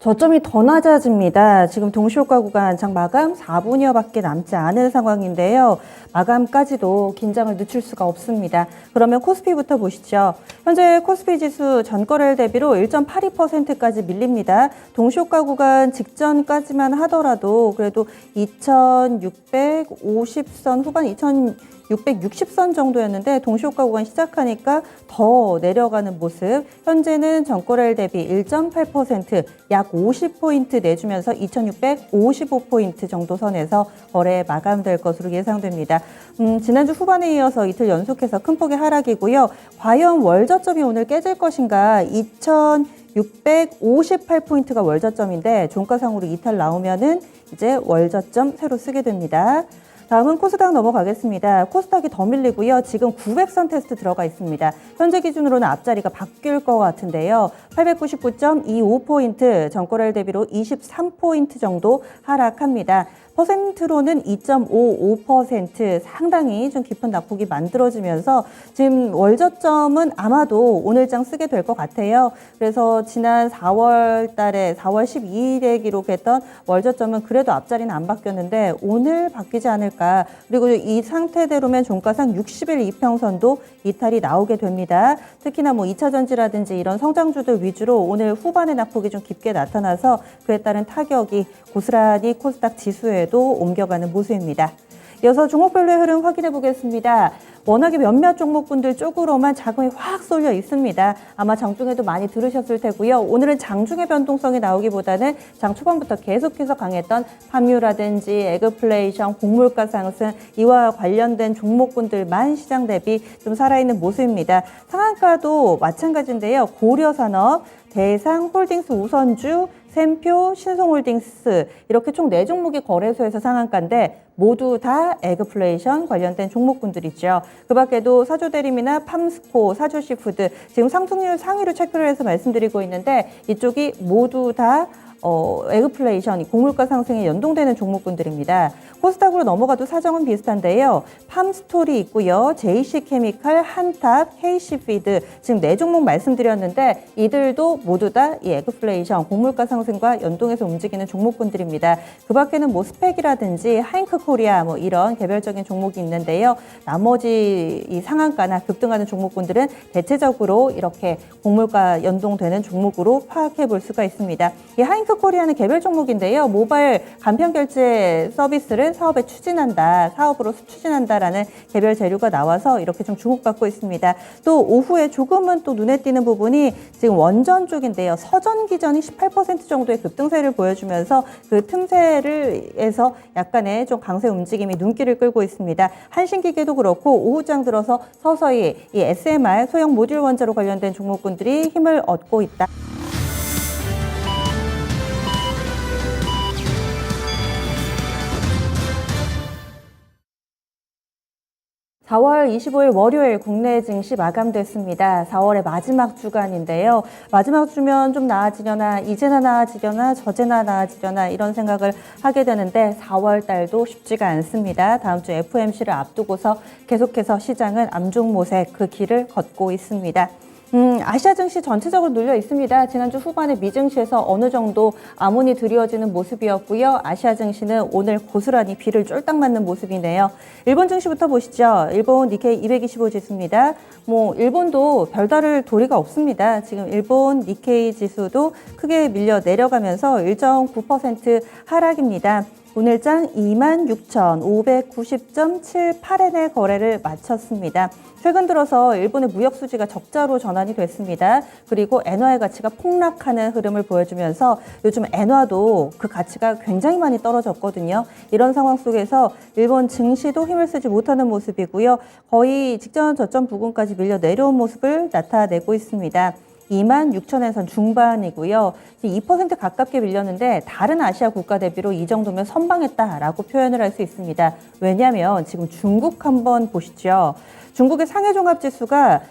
저점이 더 낮아집니다. 지금 동시효과 구간 장 마감 4분여밖에 남지 않은 상황인데요. 마감까지도 긴장을 늦출 수가 없습니다. 그러면 코스피부터 보시죠. 현재 코스피 지수 전거래일 대비로 1.82%까지 밀립니다. 동시효과 구간 직전까지만 하더라도 그래도 2650선 후반 2660선 정도였는데 동시효과 구간 시작하니까 더 내려가는 모습. 현재는 전거래일 대비 1.8% 약 50포인트 내주면서 2655포인트 정도 선에서 거래 마감될 것으로 예상됩니다. 지난주 후반에 이어서 이틀 연속해서 큰 폭의 하락이고요. 과연 월저점이 오늘 깨질 것인가? 2658포인트가 월저점인데 종가상으로 이탈 나오면은 이제 월저점 새로 쓰게 됩니다. 다음은 코스닥 넘어가겠습니다. 코스닥이 더 밀리고요. 지금 900선 테스트 들어가 있습니다. 현재 기준으로는 앞자리가 바뀔 것 같은데요. 899.25포인트, 전거래일 대비로 23포인트 정도 하락합니다. 퍼센트로는 2.55%, 상당히 좀 깊은 낙폭이 만들어지면서 지금 월저점은 아마도 오늘장 쓰게 될 것 같아요. 그래서 지난 4월 달에 4월 12일에 기록했던 월저점은 그래도 앞자리는 안 바뀌었는데 오늘 바뀌지 않을까. 그리고 이 상태대로면 종가상 60일 이평선도 이탈이 나오게 됩니다. 특히나 뭐 2차 전지라든지 이런 성장주들 위주로 오늘 후반의 낙폭이 좀 깊게 나타나서 그에 따른 타격이 고스란히 코스닥 지수에도 옮겨가는 모습입니다. 이어서 종목별로의 흐름 확인해 보겠습니다. 워낙에 몇몇 종목군들 쪽으로만 자금이 확 쏠려 있습니다. 아마 장중에도 많이 들으셨을 테고요. 오늘은 장중의 변동성이 나오기보다는 장 초반부터 계속해서 강했던 팜유라든지 에그플레이션, 곡물가 상승 이와 관련된 종목군들만 시장 대비 좀 살아있는 모습입니다. 상한가도 마찬가지인데요. 고려산업, 대상홀딩스 우선주, 샘표, 신성홀딩스 이렇게 총 4종목이 거래소에서 상한가인데 모두 다 에그플레이션 관련된 종목군들이죠. 그 밖에도 사조대림이나 팜스코, 사조시푸드 지금 상승률 상위로 체크를 해서 말씀드리고 있는데 이쪽이 모두 다 에그플레이션, 곡물가 상승에 연동되는 종목군들입니다. 코스닥으로 넘어가도 사정은 비슷한데요. 팜스토리 있고요. JC케미칼, 한탑, KC피드 지금 4종목 말씀드렸는데 이들도 모두 다 이 에그플레이션, 곡물가 상승과 연동해서 움직이는 종목군들입니다. 그 밖에는 뭐 스펙이라든지 하잉크코리아 뭐 이런 개별적인 종목이 있는데요. 나머지 이 상한가나 급등하는 종목군들은 대체적으로 이렇게 곡물가 연동되는 종목으로 파악해 볼 수가 있습니다. 이 하잉크코리아는 개별 종목인데요. 모바일 간편결제 서비스를 사업에 추진한다, 사업으로 추진한다라는 개별 재료가 나와서 이렇게 좀 주목받고 있습니다. 또 오후에 조금은 또 눈에 띄는 부분이 지금 원전 쪽인데요. 서전 기전이 18% 정도의 급등세를 보여주면서 그 틈새를에서 약간의 좀 강세 움직임이 눈길을 끌고 있습니다. 한신기계도 그렇고 오후장 들어서 서서히 이 SMR 소형 모듈 원자로 관련된 종목군들이 힘을 얻고 있다. 4월 25일 월요일 국내 증시 마감됐습니다. 4월의 마지막 주간인데요. 마지막 주면 좀 나아지려나, 이제나 나아지려나, 저제나 나아지려나 이런 생각을 하게 되는데 4월 달도 쉽지가 않습니다. 다음 주 FOMC를 앞두고서 계속해서 시장은 암중모색 그 길을 걷고 있습니다. 아시아 증시 전체적으로 눌려 있습니다. 지난주 후반에 미 증시에서 어느 정도 암호이 드리워지는 모습이었고요. 아시아 증시는 오늘 고스란히 비를 쫄딱 맞는 모습이네요. 일본 증시부터 보시죠. 일본 니케이 225 지수입니다. 일본도 별다를 도리가 없습니다. 지금 일본 니케이 지수도 크게 밀려 내려가면서 1.9% 하락입니다. 오늘장 26,590.78엔의 거래를 마쳤습니다. 최근 들어서 일본의 무역 수지가 적자로 전환이 됐습니다. 그리고 엔화의 가치가 폭락하는 흐름을 보여주면서 요즘 엔화도 그 가치가 굉장히 많이 떨어졌거든요. 이런 상황 속에서 일본 증시도 힘을 쓰지 못하는 모습이고요. 거의 직전 저점 부근까지 밀려 내려온 모습을 나타내고 있습니다. 26,000선 중반이고요. 2% 가깝게 밀렸는데 다른 아시아 국가 대비로 이 정도면 선방했다라고 표현을 할 수 있습니다. 왜냐하면 지금 중국 한번 보시죠. 중국의 상해 종합지수가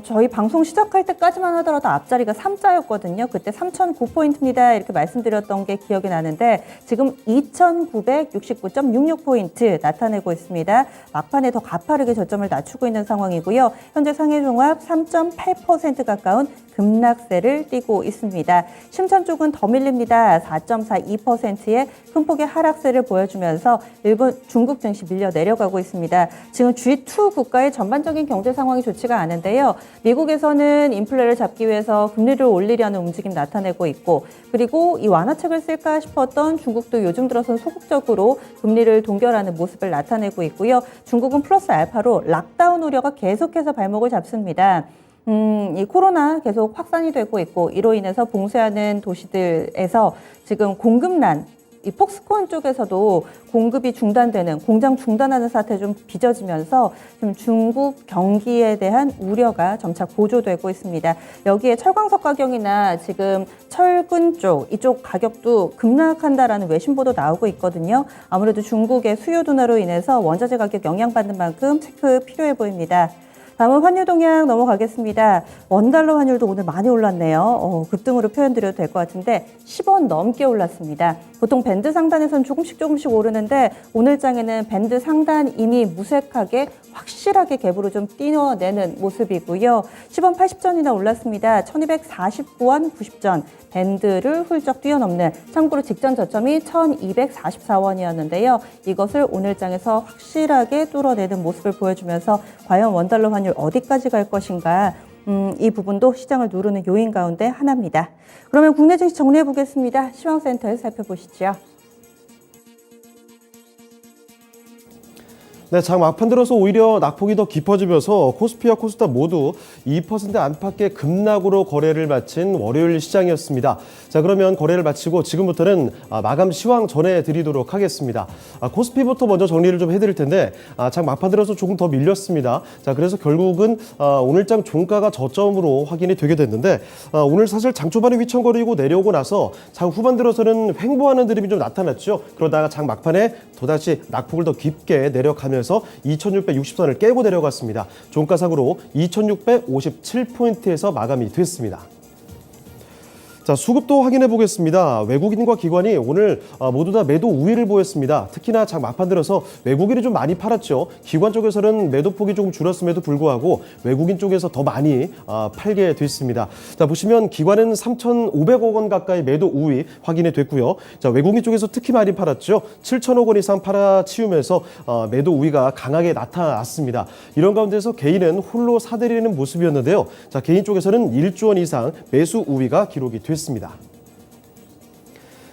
저희 방송 시작할 때까지만 하더라도 앞자리가 3자였거든요. 그때 3,009포인트입니다. 이렇게 말씀드렸던 게 기억이 나는데 지금 2,969.66포인트 나타내고 있습니다. 막판에 더 가파르게 저점을 낮추고 있는 상황이고요. 현재 상해종합 3.8% 가까운 급락세를 띠고 있습니다. 심천 쪽은 더 밀립니다. 4.42%의 큰 폭의 하락세를 보여주면서 일본 중국 증시 밀려 내려가고 있습니다. 지금 G2 국가의 전반적인 경제 상황이 좋지가 않은데요. 미국에서는 인플레를 잡기 위해서 금리를 올리려는 움직임 나타내고 있고, 그리고 이 완화책을 쓸까 싶었던 중국도 요즘 들어서는 소극적으로 금리를 동결하는 모습을 나타내고 있고요. 중국은 플러스 알파로 락다운 우려가 계속해서 발목을 잡습니다. 이 코로나 계속 확산이 되고 있고, 이로 인해서 봉쇄하는 도시들에서 지금 공급난, 이 폭스콘 쪽에서도 공급이 중단되는, 공장 중단하는 사태 좀 빚어지면서 지금 중국 경기에 대한 우려가 점차 고조되고 있습니다. 여기에 철광석 가격이나 지금 철근 쪽, 이쪽 가격도 급락한다라는 외신 보도 나오고 있거든요. 아무래도 중국의 수요 둔화로 인해서 원자재 가격 영향받는 만큼 체크 필요해 보입니다. 다음은 환율 동향 넘어가겠습니다. 원달러 환율도 오늘 많이 올랐네요. 급등으로 표현드려도 될 것 같은데 10원 넘게 올랐습니다. 보통 밴드 상단에서는 조금씩 오르는데 오늘 장에는 밴드 상단 이미 무색하게 확실하게 갭으로 좀 띄워내는 모습이고요. 10원 80전이나 올랐습니다. 1249원 90전. 밴드를 훌쩍 뛰어넘는, 참고로 직전 저점이 1244원이었는데요. 이것을 오늘 장에서 확실하게 뚫어내는 모습을 보여주면서 과연 원달러 환율 어디까지 갈 것인가, 이 부분도 시장을 누르는 요인 가운데 하나입니다. 그러면 국내 증시 정리해 보겠습니다. 시황센터에서 살펴보시죠. 네, 장 막판 들어서 오히려 낙폭이 더 깊어지면서 코스피와 코스닥 모두 2% 안팎의 급락으로 거래를 마친 월요일 시장이었습니다. 자, 그러면 거래를 마치고 지금부터는 마감 시황 전해드리도록 하겠습니다. 코스피부터 먼저 정리를 좀 해드릴 텐데 장 막판 들어서 조금 더 밀렸습니다. 자, 그래서 결국은 오늘 장 종가가 저점으로 확인이 되게 됐는데 오늘 사실 장 초반에 휘청거리고 내려오고 나서 장 후반 들어서는 횡보하는 흐름이 좀 나타났죠. 그러다가 장 막판에 또다시 낙폭을 더 깊게 내려가면서 2660선을 깨고 내려갔습니다. 종가상으로 2657포인트에서 마감이 됐습니다. 자, 수급도 확인해 보겠습니다. 외국인과 기관이 오늘 모두 다 매도 우위를 보였습니다. 특히나 장 막판 들어서 외국인이 좀 많이 팔았죠. 기관 쪽에서는 매도폭이 조금 줄었음에도 불구하고 외국인 쪽에서 더 많이 팔게 됐습니다. 자, 보시면 기관은 3,500억 원 가까이 매도 우위 확인이 됐고요. 자, 외국인 쪽에서 특히 많이 팔았죠. 7천억 원 이상 팔아치우면서 매도 우위가 강하게 나타났습니다. 이런 가운데서 개인은 홀로 사들이는 모습이었는데요. 자, 개인 쪽에서는 1조 원 이상 매수 우위가 기록이 됐습니다.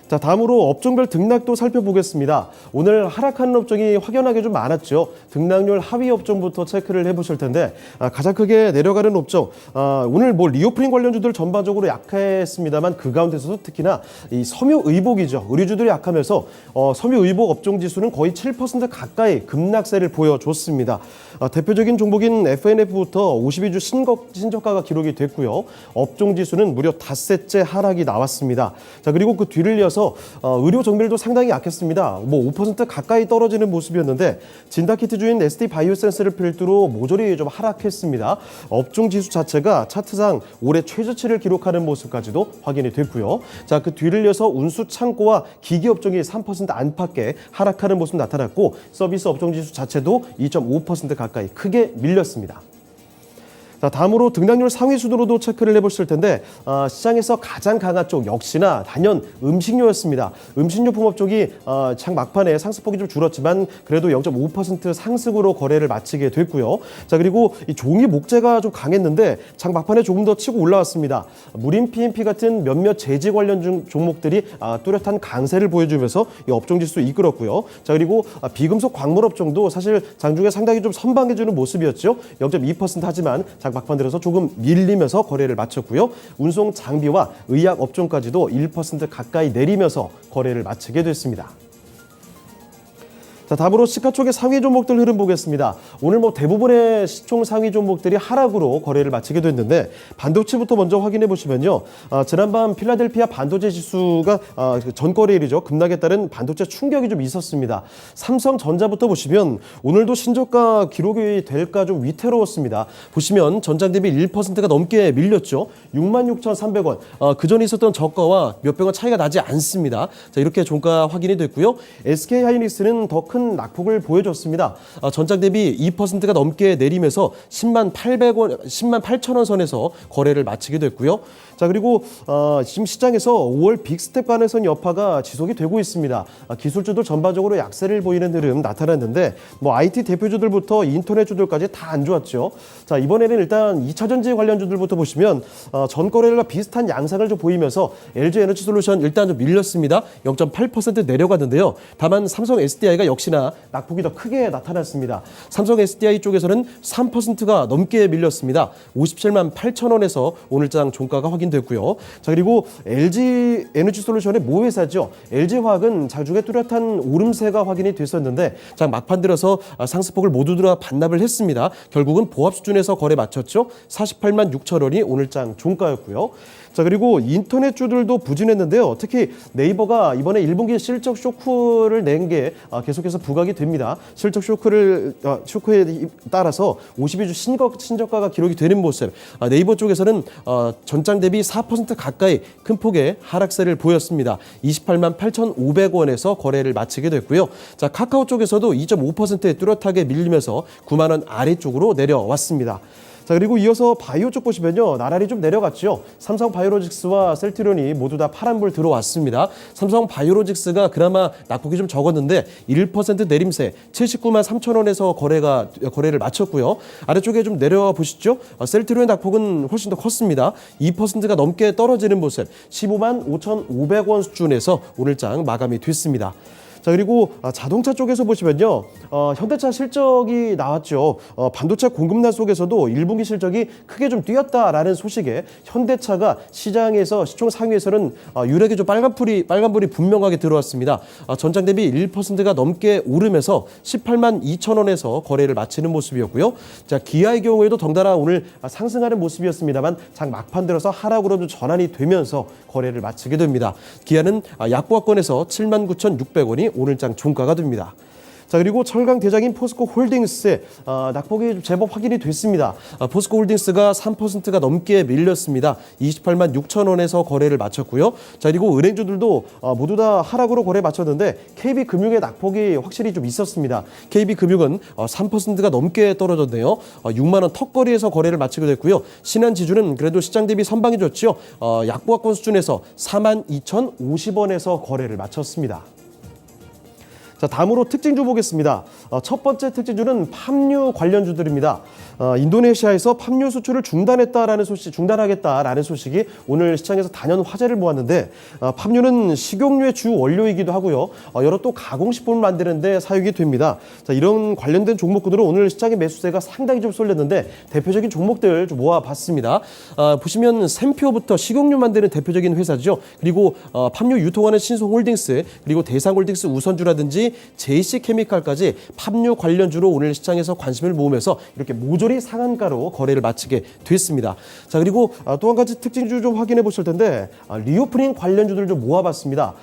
자, 다음으로 업종별 등락도 살펴보겠습니다. 오늘 하락하는 업종이 확연하게 좀 많았죠. 등락률 하위 업종부터 체크를 해보실 텐데 가장 크게 내려가는 업종, 오늘 뭐 리오프닝 관련주들 전반적으로 약했습니다만 그 가운데서도 특히나 이 섬유의복이죠. 의류주들이 약하면서 섬유의복 업종 지수는 거의 7% 가까이 급락세를 보여줬습니다. 대표적인 종목인 FNF부터 52주 신저가가 기록이 됐고요. 업종 지수는 무려 닷새째 하락이 나왔습니다. 자, 그리고 그 뒤를 이어서 의료 정밀도 상당히 약했습니다. 뭐 5% 가까이 떨어지는 모습이었는데 진다키트주인 ST 바이오센스를 필두로 모조리 좀 하락했습니다. 업종 지수 자체가 차트상 올해 최저치를 기록하는 모습까지도 확인이 됐고요. 자, 그 뒤를 이어서 운수 창고와 기기 업종이 3% 안팎의 하락하는 모습 나타났고 서비스 업종 지수 자체도 2.5% 가까이 크게 밀렸습니다. 자, 다음으로 등락률 상위 순으로도 체크를 해보실 텐데 시장에서 가장 강한 쪽 역시나 단연 음식료였습니다. 음식료품 업종이 장 막판에 상승폭이 좀 줄었지만 그래도 0.5% 상승으로 거래를 마치게 됐고요. 자, 그리고 이 종이 목재가 좀 강했는데 장 막판에 조금 더 치고 올라왔습니다. 무림 PMP 같은 몇몇 재지 관련 종목들이 뚜렷한 강세를 보여주면서 이 업종 지수 이끌었고요. 자, 그리고 비금속 광물 업종도 사실 장중에 상당히 좀 선방해주는 모습이었죠. 0.2% 하지만 장 막판 들어서 조금 밀리면서 거래를 마쳤고요. 운송 장비와 의약 업종까지도 1% 가까이 내리면서 거래를 마치게 됐습니다. 자, 다음으로 시가총액 상위 종목들 흐름 보겠습니다. 오늘 뭐 대부분의 시총 상위 종목들이 하락으로 거래를 마치게 됐는데 반도체부터 먼저 확인해 보시면요. 지난밤 필라델피아 반도체 지수가 전거래일이죠. 급락에 따른 반도체 충격이 좀 있었습니다. 삼성전자부터 보시면 오늘도 신저가 기록이 될까 좀 위태로웠습니다. 보시면 전장 대비 1%가 넘게 밀렸죠. 66,300원. 그전에 있었던 저가와 몇백 원 차이가 나지 않습니다. 자, 이렇게 종가 확인이 됐고요. SK하이닉스는 더 큰 낙폭을 보여줬습니다. 전장 대비 2%가 넘게 내리면서 10만 8천 원 선에서 거래를 마치게 됐고요. 자, 그리고 지금 시장에서 5월 빅스텝 간에선 여파가 지속이 되고 있습니다. 기술주들 전반적으로 약세를 보이는 흐름 나타났는데 뭐 IT 대표주들부터 인터넷주들까지 다 안 좋았죠. 자, 이번에는 일단 2차전지 관련주들부터 보시면 전거래일과 비슷한 양상을 좀 보이면서 LG에너지솔루션 일단 좀 밀렸습니다. 0.8% 내려가는데요. 다만 삼성 SDI가 역시나 낙폭이 더 크게 나타났습니다. 삼성 SDI 쪽에서는 3%가 넘게 밀렸습니다. 57만 8천 원에서 오늘장 종가가 확인됐고요. 자, 그리고 LG에너지솔루션의 모회사죠. LG화학은 장중에 뚜렷한 오름세가 확인이 됐었는데 장 막판 들어서 상승폭을 모두 다 반납을 했습니다. 결국은 보합 수준에서 거래 마쳤죠. 48만 6천 원이 오늘장 종가였고요. 자, 그리고 인터넷주들도 부진했는데요. 특히 네이버가 이번에 1분기 실적 쇼크를 낸 게 계속해서 부각이 됩니다. 실적 쇼크에 따라서 52주 신저가가 기록이 되는 모습. 네이버 쪽에서는 전장 대비 4% 가까이 큰 폭의 하락세를 보였습니다. 28만 8,500원에서 거래를 마치게 됐고요. 자, 카카오 쪽에서도 2.5%에 뚜렷하게 밀리면서 9만 원 아래쪽으로 내려왔습니다. 자, 그리고 이어서 바이오 쪽 보시면요. 나란히 좀 내려갔죠. 삼성 바이오로직스와 셀트리온이 모두 다 파란불 들어왔습니다. 삼성 바이오로직스가 그나마 낙폭이 좀 적었는데 1% 내림세 79만 3천 원에서 거래를 마쳤고요. 아래쪽에 좀 내려와 보시죠. 셀트리온 낙폭은 훨씬 더 컸습니다. 2%가 넘게 떨어지는 모습 15만 5,500원 수준에서 오늘장 마감이 됐습니다. 자, 그리고 자동차 쪽에서 보시면요. 현대차 실적이 나왔죠. 반도체 공급난 속에서도 1분기 실적이 크게 좀 뛰었다라는 소식에 현대차가 시장에서 시총 상위에서는 유력히 좀 빨간불이 분명하게 들어왔습니다. 전장 대비 1%가 넘게 오르면서 18만 2천 원에서 거래를 마치는 모습이었고요. 자, 기아의 경우에도 덩달아 오늘 상승하는 모습이었습니다만 장 막판 들어서 하락으로 좀 전환이 되면서 거래를 마치게 됩니다. 기아는 약보합권에서 7만 9,600원이 오늘장 종가가 됩니다. 자, 그리고 철강 대장인 포스코 홀딩스의 낙폭이 제법 확인이 됐습니다. 포스코 홀딩스가 3%가 넘게 밀렸습니다. 28만 6천 원에서 거래를 마쳤고요. 자, 그리고 은행주들도 모두 다 하락으로 거래 마쳤는데 KB금융의 낙폭이 확실히 좀 있었습니다. KB금융은 3%가 넘게 떨어졌네요. 6만 원 턱거리에서 거래를 마치게 됐고요. 신한지주는 그래도 시장 대비 선방이 좋죠. 약보합권 수준에서 4만 2,050원에서 거래를 마쳤습니다. 자, 다음으로 특징주 보겠습니다. 첫 번째 특징주는 팜유 관련주들입니다. 인도네시아에서 팜유 수출을 중단하겠다라는 소식이 오늘 시장에서 단연 화제를 모았는데 팜유는 식용유의 주 원료이기도 하고요. 여러 또 가공식품을 만드는 데 사용이 됩니다. 자, 이런 관련된 종목들은 오늘 시장의 매수세가 상당히 좀 쏠렸는데 대표적인 종목들 좀 모아봤습니다. 보시면 샘표부터 식용유 만드는 대표적인 회사죠. 그리고 팜유 유통하는 신송홀딩스, 그리고 대상홀딩스 우선주라든지 JC케미칼까지 팜유 관련주로 오늘 시장에서 관심을 모으면서 이렇게 모조리 상한가로 거래를 마치게 됐습니다. 자, 그리고 또 한 가지 특징주 좀 확인해 보실 텐데 리오프닝 관련주들 좀 모아봤습니다.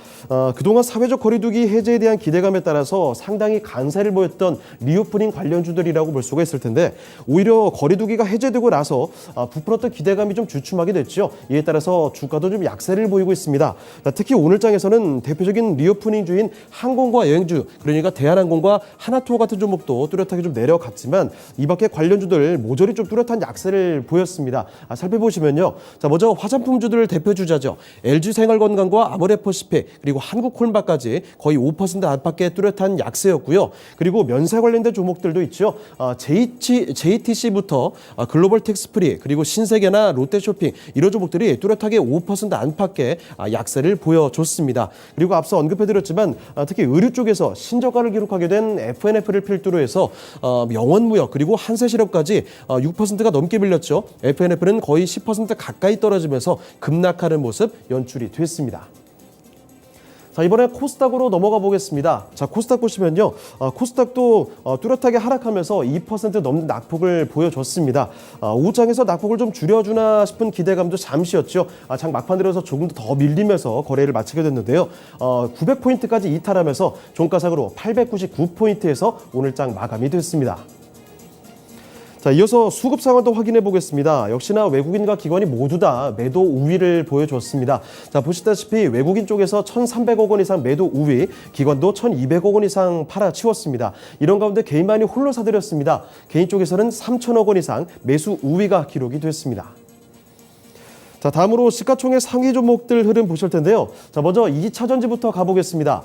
그동안 사회적 거리두기 해제에 대한 기대감에 따라서 상당히 강세를 보였던 리오프닝 관련주들이라고 볼 수가 있을 텐데 오히려 거리두기가 해제되고 나서 부풀었던 기대감이 좀 주춤하게 됐죠. 이에 따라서 주가도 좀 약세를 보이고 있습니다. 자, 특히 오늘장에서는 대표적인 리오프닝주인 항공과 여행주, 그러니까 대한항공과 하나투어 같은 종목도 뚜렷하게 좀 내려갔지만 이 밖에 관련주들 모조리 좀 뚜렷한 약세를 보였습니다. 살펴보시면요. 자, 먼저 화장품주들 대표주자죠. LG생활건강과 아모레퍼시픽, 그리고 한국콜바까지 거의 5% 안팎의 뚜렷한 약세였고요. 그리고 면세 관련된 종목들도 있죠. JTC부터 글로벌 텍스프리, 그리고 신세계나 롯데쇼핑 이런 종목들이 뚜렷하게 5% 안팎의 약세를 보여줬습니다. 그리고 앞서 언급해드렸지만 특히 의류 쪽에서 신저가를 기록하게 된 FNF를 필두로 해서 영원무역 그리고 한세실업까지 6%가 넘게 밀렸죠. FNF는 거의 10% 가까이 떨어지면서 급락하는 모습 연출이 됐습니다. 자, 이번에 코스닥으로 넘어가 보겠습니다. 자, 코스닥 보시면요. 코스닥도 뚜렷하게 하락하면서 2% 넘는 낙폭을 보여줬습니다. 오후장에서 낙폭을 좀 줄여주나 싶은 기대감도 잠시였죠. 장 막판 들어서 조금 더 밀리면서 거래를 마치게 됐는데요. 900포인트까지 이탈하면서 종가상으로 899포인트에서 오늘 장 마감이 됐습니다. 자, 이어서 수급 상황도 확인해 보겠습니다. 역시나 외국인과 기관이 모두 다 매도 우위를 보여줬습니다. 자, 보시다시피 외국인 쪽에서 1,300억 원 이상 매도 우위, 기관도 1,200억 원 이상 팔아치웠습니다. 이런 가운데 개인만이 홀로 사들였습니다. 개인 쪽에서는 3,000억 원 이상 매수 우위가 기록이 됐습니다. 자, 다음으로 시가총액 상위 종목들 흐름 보실 텐데요. 자, 먼저 2차 전지부터 가보겠습니다.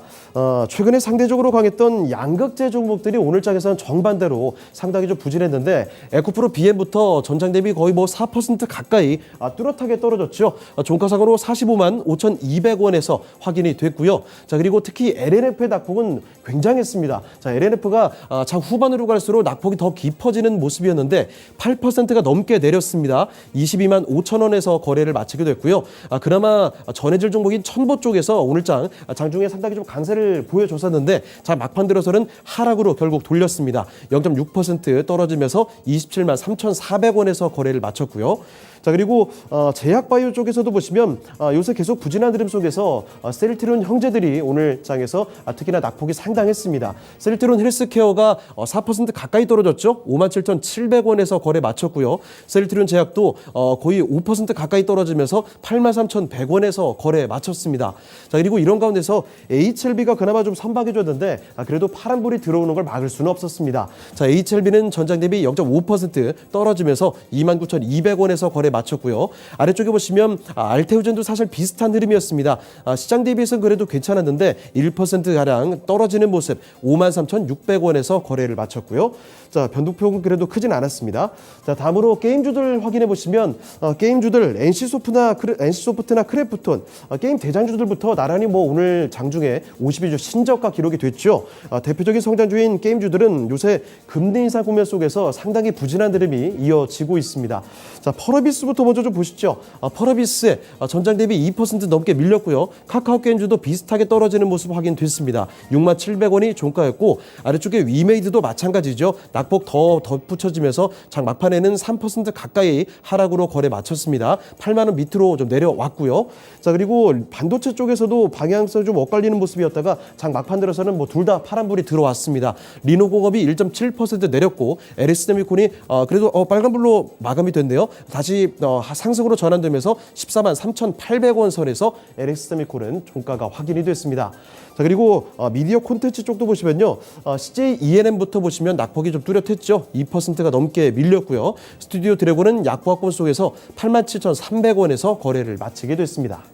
최근에 상대적으로 강했던 양극재 종목들이 오늘 장에서는 정반대로 상당히 좀 부진했는데 에코프로 BM부터 전장 대비 거의 4% 가까이 뚜렷하게 떨어졌죠. 종가상으로 45만 5,200원에서 확인이 됐고요. 자, 그리고 특히 LNF의 낙폭은 굉장했습니다. 자, LNF가 장 후반으로 갈수록 낙폭이 더 깊어지는 모습이었는데 8%가 넘게 내렸습니다. 22만 5천 원에서 거래를 마치게 됐고요. 그나마 전해질 종목인 첨보 쪽에서 오늘 장중에 상당히 좀 강세를 보여줬었는데 자, 막판 들어서는 하락으로 결국 돌렸습니다. 0.6% 떨어지면서 27만 3,400원에서 거래를 마쳤고요. 자, 그리고 제약바이오 쪽에서도 보시면 요새 계속 부진한 흐름 속에서 셀트리온 형제들이 오늘 장에서 특히나 낙폭이 상당했습니다. 셀트리온 헬스케어가 4% 가까이 떨어졌죠. 57,700원에서 거래 마쳤고요. 셀트리온 제약도 거의 5% 가까이 떨어지면서 83,100원에서 거래 마쳤습니다. 자, 그리고 이런 가운데서 HLB가 그나마 좀 선박해줬는데 그래도 파란불이 들어오는 걸 막을 수는 없었습니다. 자, HLB는 전장 대비 0.5% 떨어지면서 29,200원에서 거래 마쳤고요. 아래쪽에 보시면 알테오젠도 사실 비슷한 흐름이었습니다. 시장 대비해서는 그래도 괜찮았는데 1%가량 떨어지는 모습 53,600원에서 거래를 마쳤고요. 자, 변동폭은 그래도 크진 않았습니다. 자, 다음으로 게임주들 확인해 보시면 게임주들 NC소프트나 크래프톤 게임 대장주들부터 나란히 오늘 장중에 52주 신저가 기록이 됐죠. 대표적인 성장주인 게임주들은 요새 금리 인상 국면 속에서 상당히 부진한 흐름이 이어지고 있습니다. 자, 펄어비스부터 먼저 좀 보시죠. 펄어비스 전장 대비 2% 넘게 밀렸고요. 카카오 게임주도 비슷하게 떨어지는 모습 확인됐습니다. 67,000원이 종가였고 아래쪽에 위메이드도 마찬가지죠. 낙폭 더 덧붙여지면서 장 막판에는 3% 가까이 하락으로 거래 마쳤습니다. 8만 원 밑으로 좀 내려왔고요. 자, 그리고 반도체 쪽에서도 방향성이 좀 엇갈리는 모습이었다가 장 막판 들어서는 둘 다 파란불이 들어왔습니다. 리노공업이 1.7% 내렸고 LS세미콘이 그래도 빨간불로 마감이 됐네요. 다시 상승으로 전환되면서 14만 3,800원 선에서 LS세미콘은 종가가 확인이 됐습니다. 자, 그리고 미디어 콘텐츠 쪽도 보시면요. CJ ENM부터 보시면 낙폭이 좀 뚜렷했죠. 2%가 넘게 밀렸고요. 스튜디오 드래곤은 약보합권 속에서 87,300원에서 거래를 마치게 됐습니다.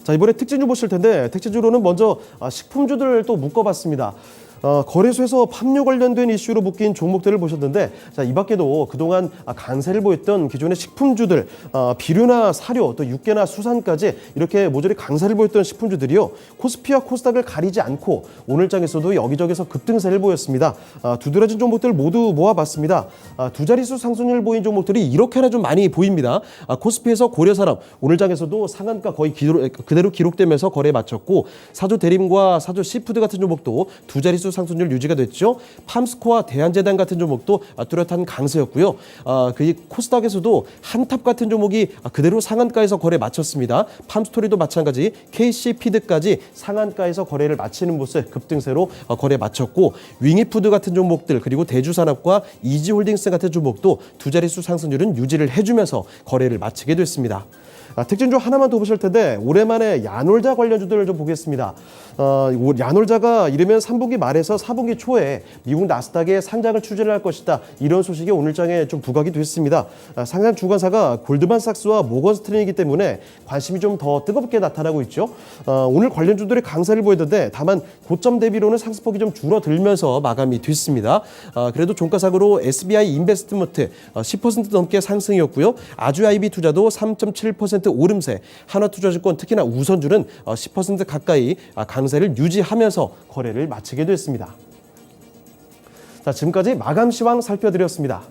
자, 이번에 특징주 보실 텐데 특징주로는 먼저 식품주들 또 묶어봤습니다. 거래소에서 팜유 관련된 이슈로 묶인 종목들을 보셨는데 자, 이 밖에도 그동안 강세를 보였던 기존의 식품주들 비료나 사료 또 육개나 수산까지 이렇게 모조리 강세를 보였던 식품주들이요. 코스피와 코스닥을 가리지 않고 오늘 장에서도 여기저기서 급등세를 보였습니다. 두드러진 종목들 모두 모아봤습니다. 두 자릿수 상승률 보인 종목들이 이렇게나 좀 많이 보입니다. 코스피에서 고려산업 오늘 장에서도 상한가 거의 그대로 기록되면서 거래에 마쳤고 사조 대림과 사조 시푸드 같은 종목도 두 자릿수 상승률 유지가 됐죠. 팜스코와 대한제당 같은 종목도 뚜렷한 강세였고요. 그 코스닥에서도 한탑 같은 종목이 그대로 상한가에서 거래 마쳤습니다. 팜스토리도 마찬가지 KC피드까지 상한가에서 거래를 마치는 모습 급등세로 거래 마쳤고 윙이푸드 같은 종목들 그리고 대주산업과 이지홀딩스 같은 종목도 두 자릿수 상승률은 유지를 해주면서 거래를 마치게 됐습니다. 특징주 하나만 더 보실 텐데 오랜만에 야놀자 관련주들을 좀 보겠습니다. 야놀자가 이르면 3분기 말에서 4분기 초에 미국 나스닥에 상장을 추진을 할 것이다. 이런 소식이 오늘 장에 좀 부각이 됐습니다. 상장 주관사가 골드만삭스와 모건스트랜이기 때문에 관심이 좀 더 뜨겁게 나타나고 있죠. 오늘 관련주들이 강세를 보이던데 다만 고점 대비로는 상승폭이 좀 줄어들면서 마감이 됐습니다. 그래도 종가상으로 SBI 인베스트먼트 10% 넘게 상승이었고요. 아주IB 투자도 3.7% 오름세, 한화투자증권 특히나 우선주는 10% 가까이 강세를 유지하면서 거래를 마치게 됐습니다. 자, 지금까지 마감 시황 살펴드렸습니다.